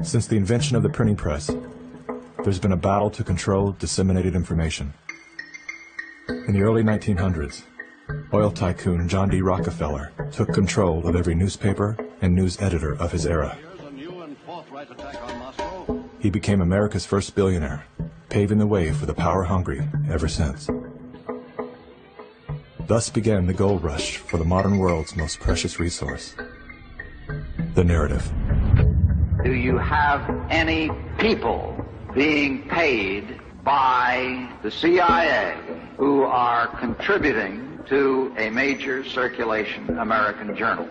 Since the invention of the printing press, there's been a battle to control disseminated information. In the early 1900s, oil tycoon John D. Rockefeller took control of every newspaper and news editor of his era. He became America's first billionaire, paving the way for the power-hungry ever since. Thus began the gold rush for the modern world's most precious resource, the narrative. Do you have any people being paid by the CIA who are contributing to a major circulation American journal?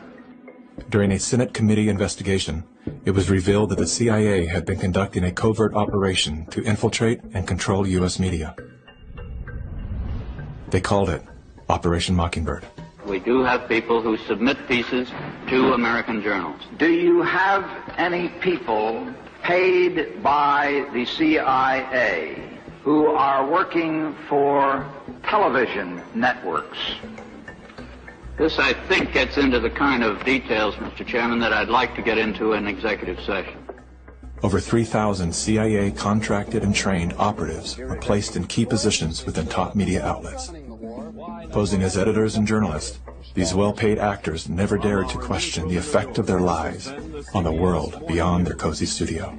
During a Senate committee investigation, it was revealed that the CIA had been conducting a covert operation to infiltrate and control U.S. media. They called it Operation Mockingbird. We do have people who submit pieces to American journals. Do you have any people paid by the CIA who are working for television networks? This, I think, gets into the kind of details, Mr. Chairman, that I'd like to get into in executive session. Over 3,000 CIA contracted and trained operatives were placed in key positions within top media outlets. Posing as editors and journalists, these well-paid actors never dared to question the effect of their lives on the world beyond their cozy studio.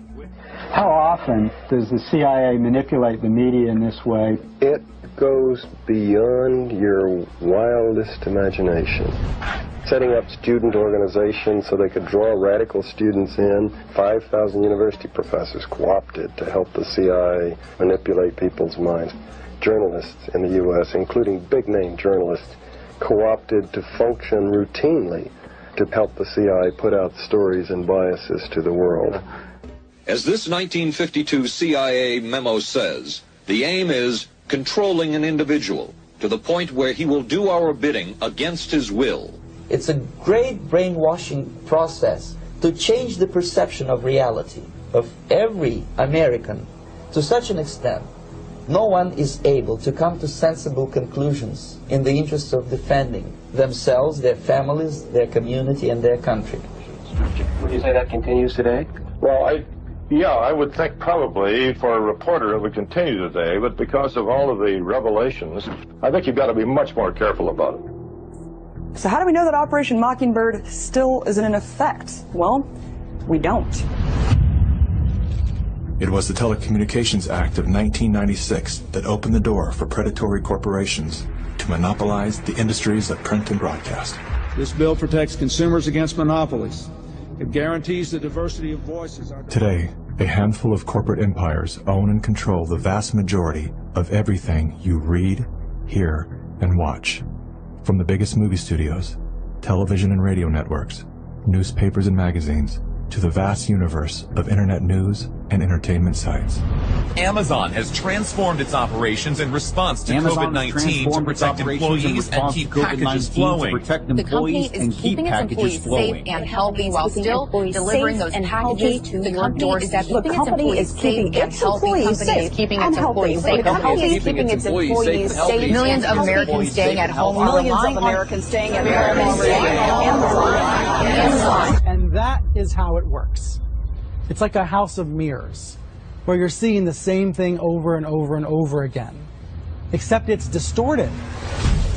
How often does the CIA manipulate the media in this way? It goes beyond your wildest imagination. Setting up student organizations so they could draw radical students in. 5,000 university professors co-opted to help the CIA manipulate people's minds. Journalists in the U.S., including big-name journalists, co-opted to function routinely to help the CIA put out stories and biases to the world. As this 1952 CIA memo says, the aim is controlling an individual to the point where he will do our bidding against his will. It's a great brainwashing process to change the perception of reality of every American to such an extent no one is able to come to sensible conclusions in the interest of defending themselves, their families, their community, and their country. Would you say that continues today? Well, I would think probably for a reporter it would continue today, but because of all of the revelations, I think you've got to be much more careful about it. So how do we know that Operation Mockingbird still isn't in effect? Well, we don't. It was the Telecommunications Act of 1996 that opened the door for predatory corporations to monopolize the industries of print and broadcast. This bill protects consumers against monopolies. It guarantees the diversity of voices. Today, a handful of corporate empires own and control the vast majority of everything you read, hear, and watch. From the biggest movie studios, television and radio networks, newspapers and magazines, to the vast universe of internet news and entertainment sites. Amazon has transformed its operations in response to COVID-19 to protect employees and keep packages flowing. The company is keeping its employees safe and healthy while still delivering those packages to your doorstep. The company is keeping its employees safe. Keeping its employees safe. The company is keeping its employees safe. Millions of Americans staying at home. Millions of Americans staying at home. Amazon. And that is how it works. It's like a house of mirrors, where you're seeing the same thing over and over and over again, except it's distorted.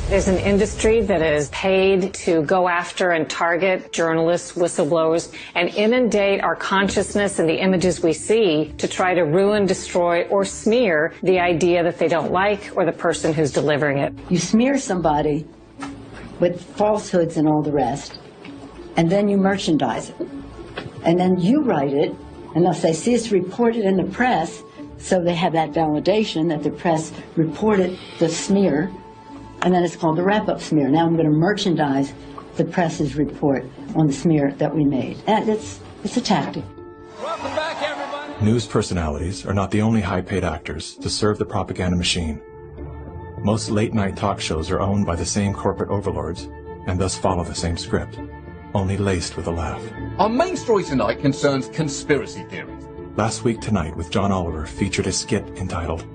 There's an industry that is paid to go after and target journalists, whistleblowers, and inundate our consciousness and the images we see to try to ruin, destroy, or smear the idea that they don't like or the person who's delivering it. You smear somebody with falsehoods and all the rest, and then you merchandise it. And then you write it, and they'll say, see, it's reported in the press, so they have that validation that the press reported the smear, and then it's called the wrap-up smear. Now I'm going to merchandise the press's report on the smear that we made. And it's a tactic. Welcome back, everyone. News personalities are not the only high-paid actors to serve the propaganda machine. Most late-night talk shows are owned by the same corporate overlords, and thus follow the same script, only laced with a laugh. Our main story tonight concerns conspiracy theories. Last Week Tonight with John Oliver featured a skit entitled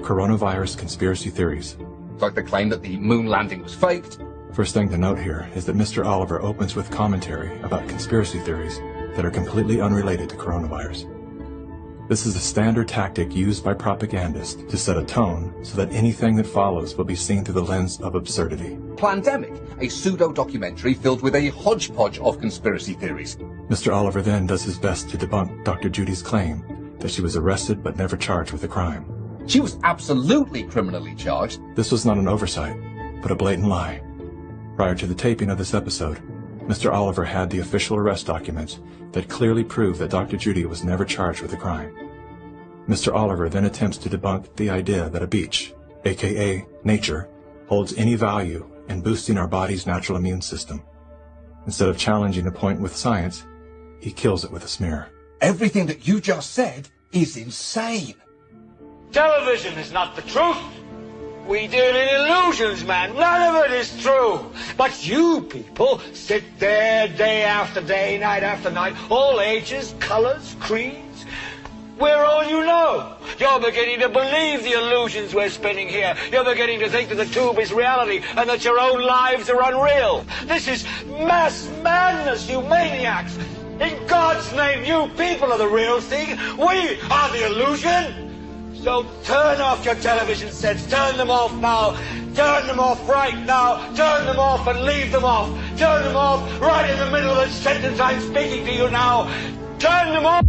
Coronavirus Conspiracy Theories. Like the claim that the moon landing was faked. First thing to note here is that Mr. Oliver opens with commentary about conspiracy theories that are completely unrelated to coronavirus. This is a standard tactic used by propagandists to set a tone so that anything that follows will be seen through the lens of absurdity. Plandemic, a pseudo-documentary filled with a hodgepodge of conspiracy theories. Mr. Oliver then does his best to debunk Dr. Judy's claim that she was arrested but never charged with a crime. She was absolutely criminally charged. This was not an oversight, but a blatant lie. Prior to the taping of this episode, Mr. Oliver had the official arrest documents that clearly prove that Dr. Judy was never charged with a crime. Mr. Oliver then attempts to debunk the idea that a beach, aka nature, holds any value in boosting our body's natural immune system. Instead of challenging the point with science, he kills it with a smear. Everything that you just said is insane. Television is not the truth. We deal in illusions, man. None of it is true. But you people sit there day after day, night after night, all ages, colors, creeds. We're all you know. You're beginning to believe the illusions we're spinning here. You're beginning to think that the tube is reality and that your own lives are unreal. This is mass madness, you maniacs. In God's name, you people are the real thing. We are the illusion. So turn off your television sets. Turn them off now. Turn them off right now. Turn them off and leave them off. Turn them off right in the middle of the sentence I'm speaking to you now. Turn them off.